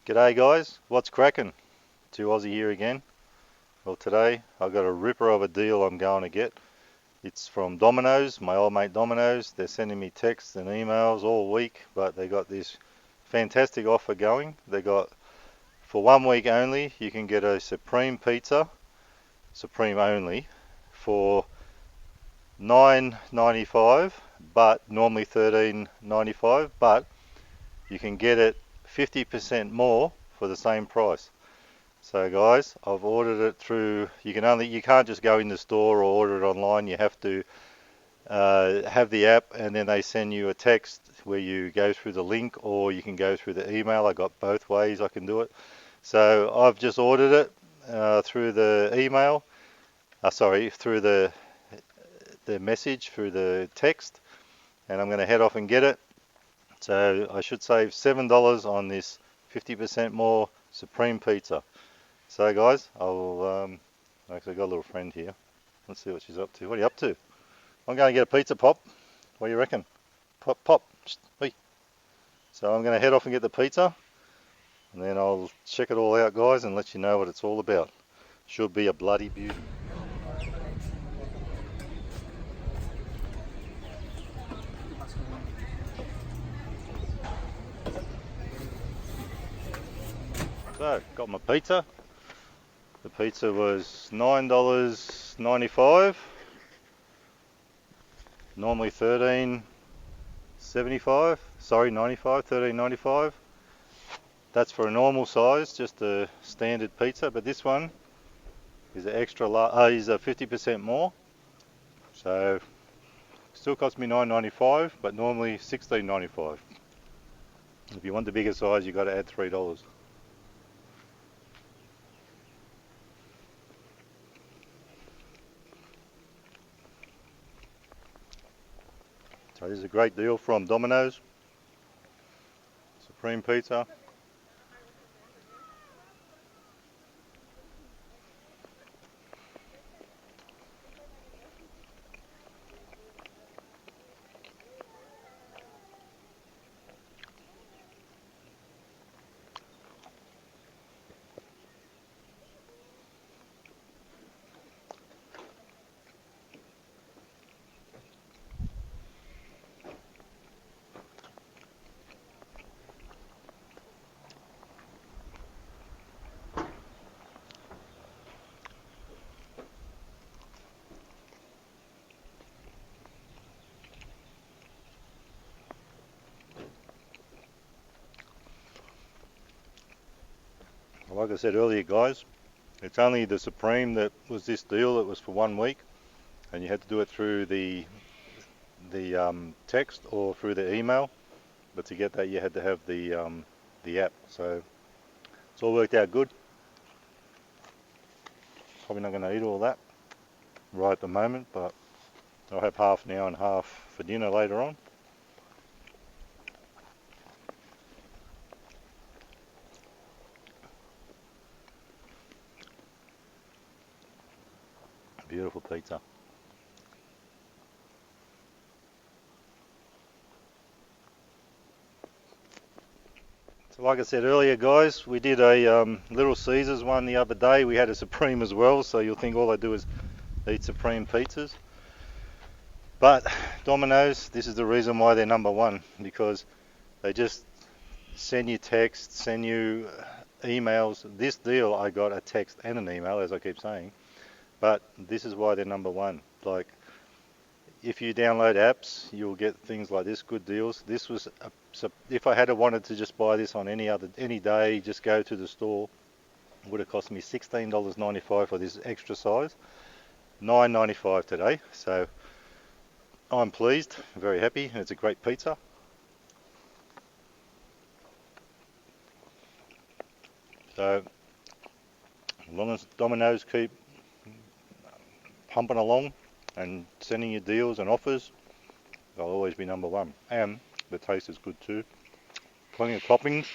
G'day guys, what's cracking? 2 Aussie here again. Well, today I've got a ripper of a deal I'm going to get. It's from Dominos, my old mate Dominos. They're sending me texts and emails all week, but they got this fantastic offer going. They got, for 1 week only, you can get a Supreme pizza, Supreme only, for $9.95, but normally $13.95, but you can get it 50% more for the same price. So guys, I've ordered it through, you can't just go in the store or order it online. You have to have the app, and then they send you a text where you go through the link, or you can go through the email. I got both ways I can do it. So I've just ordered it through the email, through the message, through the text, and I'm going to head off and get it. So I should save $7 on this 50% more Supreme pizza. So guys, actually got a little friend here. Let's see what she's up to. What are you up to? I'm going to get a pizza, Pop. What do you reckon? Pop, Pop. Hey. So I'm going to head off and get the pizza, and then I'll check it all out, guys, and let you know what it's all about. Should be a bloody beauty. So, got my pizza. The pizza was $9.95. Normally $13.75. Sorry, 95. $13.95. That's for a normal size, just a standard pizza. But this one is an extra large. Is a 50% more. So still cost me $9.95, but normally $16.95. If you want the bigger size, you got to add $3. So this is a great deal from Domino's. Supreme pizza. Like I said earlier, guys, it's only the Supreme that was this deal. It was for 1 week, and you had to do it through the text or through the email. But to get that, you had to have the app. So it's all worked out good. Probably not going to eat all that right at the moment, but I'll have half now and half for dinner later on. Beautiful pizza. So like I said earlier, guys, we did a Little Caesars one the other day. We had a Supreme as well, so you'll think all I do is eat Supreme pizzas. But Domino's, this is the reason why they're number one, because they just send you texts, send you emails. This deal, I got a text and an email, as I keep saying. But this is why they're number one. Like, if you download apps, you'll get things like this, good deals. This was, if I had wanted to just buy this on any day, just go to the store, it would have cost me $16.95 for this extra size, $9.95 today. So I'm pleased, very happy, and it's a great pizza. So as long as Domino's keep pumping along and sending you deals and offers, they'll always be number one. And the taste is good too. Plenty of toppings.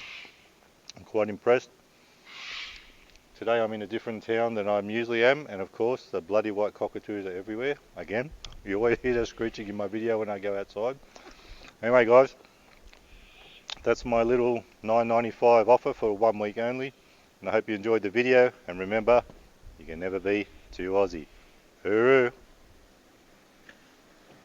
I'm quite impressed. Today I'm in a different town than I usually am, and of course the bloody white cockatoos are everywhere. Again, you always hear that screeching in my video when I go outside. Anyway guys, that's my little $9.95 offer for 1 week only. And I hope you enjoyed the video, and remember, you can never be too Aussie. Hooroo!